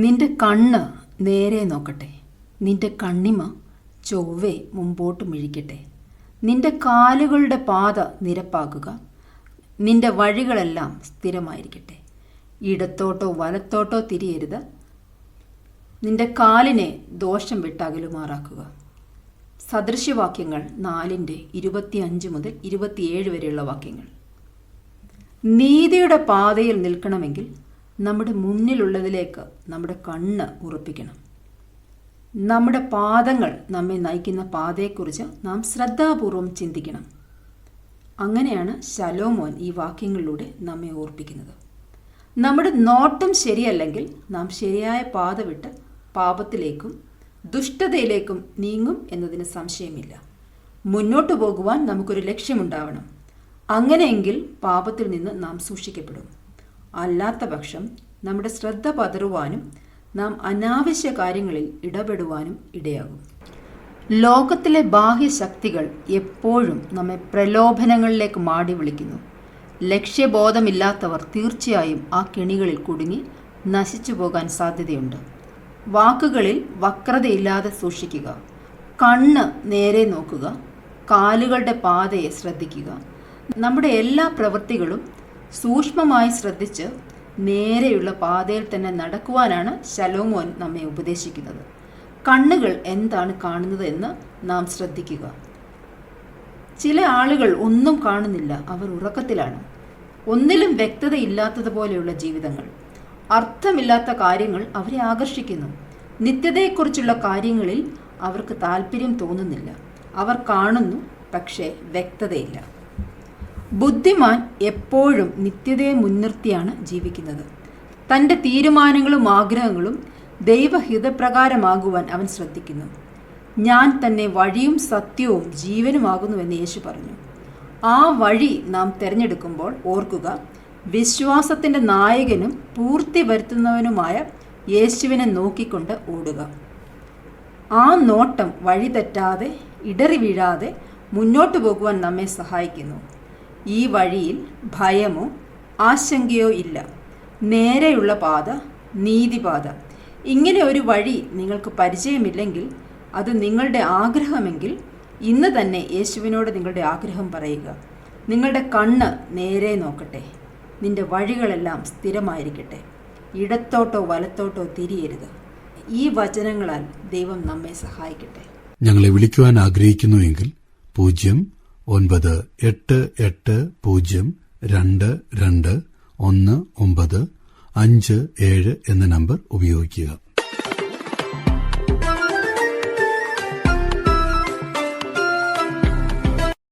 നിന്റെ കണ്ണ് നേരെ നോക്കട്ടെ, നിന്റെ കണ്ണിമ ചൊവ്വേ മുമ്പോട്ട് മിഴിക്കട്ടെ. നിന്റെ കാലുകളുടെ പാത നിരപ്പാക്കുക, നിന്റെ വഴികളെല്ലാം സ്ഥിരമായിരിക്കട്ടെ. ഇടത്തോട്ടോ വലത്തോട്ടോ തിരിയരുത്, നിന്റെ കാലിനെ ദോഷം വിട്ടകലുമാറാക്കുക. സദൃശ്യവാക്യങ്ങൾ 4:25 മുതൽ 27 വരെയുള്ള വാക്യങ്ങൾ. നീതിയുടെ പാതയിൽ നിൽക്കണമെങ്കിൽ നമ്മുടെ മുന്നിലുള്ളതിലേക്ക് നമ്മുടെ കണ്ണ് ഉറപ്പിക്കണം. നമ്മുടെ പാദങ്ങൾ നമ്മെ നയിക്കുന്ന പാതയെക്കുറിച്ച് നാം ശ്രദ്ധാപൂർവം ചിന്തിക്കണം. അങ്ങനെയാണ് ശലോമോൻ ഈ വാക്യങ്ങളിലൂടെ നമ്മെ ഓർപ്പിക്കുന്നത്. നമ്മുടെ നോട്ടം ശരിയല്ലെങ്കിൽ നാം ശരിയായ പാത വിട്ട് പാപത്തിലേക്കും ദുഷ്ടതയിലേക്കും നീങ്ങും എന്നതിന് സംശയമില്ല. മുന്നോട്ടു പോകുവാൻ നമുക്കൊരു ലക്ഷ്യമുണ്ടാവണം. അങ്ങനെയെങ്കിൽ പാപത്തിൽ നിന്ന് നാം സൂക്ഷിക്കപ്പെടും. അല്ലാത്ത പക്ഷം നമ്മുടെ ശ്രദ്ധ പതറുവാനും നാം അനാവശ്യ കാര്യങ്ങളിൽ ഇടപെടുവാനും ഇടയാകും. ലോകത്തിലെ ബാഹ്യശക്തികൾ എപ്പോഴും നമ്മെ പ്രലോഭനങ്ങളിലേക്ക് മാടി വിളിക്കുന്നു. ലക്ഷ്യബോധമില്ലാത്തവർ തീർച്ചയായും ആ കെണികളിൽ കുടുങ്ങി നശിച്ചു പോകാൻ സാധ്യതയുണ്ട്. വാക്കുകളിൽ വക്രതയില്ലാതെ സൂക്ഷിക്കുക, കണ്ണ് നേരെ നോക്കുക, കാലുകളുടെ പാതയെ ശ്രദ്ധിക്കുക. നമ്മുടെ എല്ലാ പ്രവൃത്തികളും സൂക്ഷ്മമായി ശ്രദ്ധിച്ച് നേരെയുള്ള പാതയിൽ തന്നെ നടക്കുവാനാണ് ശലോമോൻ നമ്മെ ഉപദേശിക്കുന്നത്. കണ്ണുകൾ എന്താണ് കാണുന്നത് എന്ന് നാം ശ്രദ്ധിക്കുക. ചില ആളുകൾ ഒന്നും കാണുന്നില്ല, അവർ ഉറക്കത്തിലാണ്. ഒന്നിലും വ്യക്തതയില്ലാത്തതുപോലെയുള്ള ജീവിതങ്ങൾ, അർത്ഥമില്ലാത്ത കാര്യങ്ങൾ അവരെ ആകർഷിക്കുന്നു. നിത്യതയെക്കുറിച്ചുള്ള കാര്യങ്ങളിൽ അവർക്ക് താല്പര്യം തോന്നുന്നില്ല. അവർ കാണുന്നു, പക്ഷേ വ്യക്തതയില്ല. ബുദ്ധിമാൻ എപ്പോഴും നിത്യതയെ മുൻനിർത്തിയാണ് ജീവിക്കുന്നത്. തൻ്റെ തീരുമാനങ്ങളും ആഗ്രഹങ്ങളും ദൈവഹിതപ്രകാരമാകുവാൻ അവൻ ശ്രദ്ധിക്കുന്നു. ഞാൻ തന്നെ വഴിയും സത്യവും ജീവനുമാകുന്നുവെന്ന് യേശു പറഞ്ഞു. ആ വഴി നാം തിരഞ്ഞെടുക്കുമ്പോൾ ഓർക്കുക, വിശ്വാസത്തിൻ്റെ നായകനും പൂർത്തി വരുത്തുന്നവനുമായ യേശുവിനെ നോക്കിക്കൊണ്ട് ഓടുക. ആ നോട്ടം വഴി തെറ്റാതെ ഇടറി വീഴാതെ മുന്നോട്ടു പോകുവാൻ നമ്മെ സഹായിക്കുന്നു. ഈ വഴിയിൽ ഭയമോ ആശങ്കയോ ഇല്ല. നേരെയുള്ള പാത, നീതിപാത. ഇങ്ങനെ ഒരു വഴി നിങ്ങൾക്ക് പരിചയമില്ലെങ്കിൽ, അത് നിങ്ങളുടെ ആഗ്രഹമെങ്കിൽ ഇന്ന് തന്നെ യേശുവിനോട് നിങ്ങളുടെ ആഗ്രഹം പറയുക. നിങ്ങളുടെ കണ്ണ് നേരെ നോക്കട്ടെ, നിന്റെ വഴികളെല്ലാം സ്ഥിരമായിരിക്കട്ടെ. ഇടത്തോട്ടോ വലത്തോട്ടോ തിരിയരുത്. ഈ വചനങ്ങളാൽ ദൈവം നമ്മെ സഹായിക്കട്ടെ. ഞങ്ങളെ വിളിക്കുവാൻ ആഗ്രഹിക്കുന്നുവെങ്കിൽ 09880221957 എന്ന നമ്പർ ഉപയോഗിക്കുക.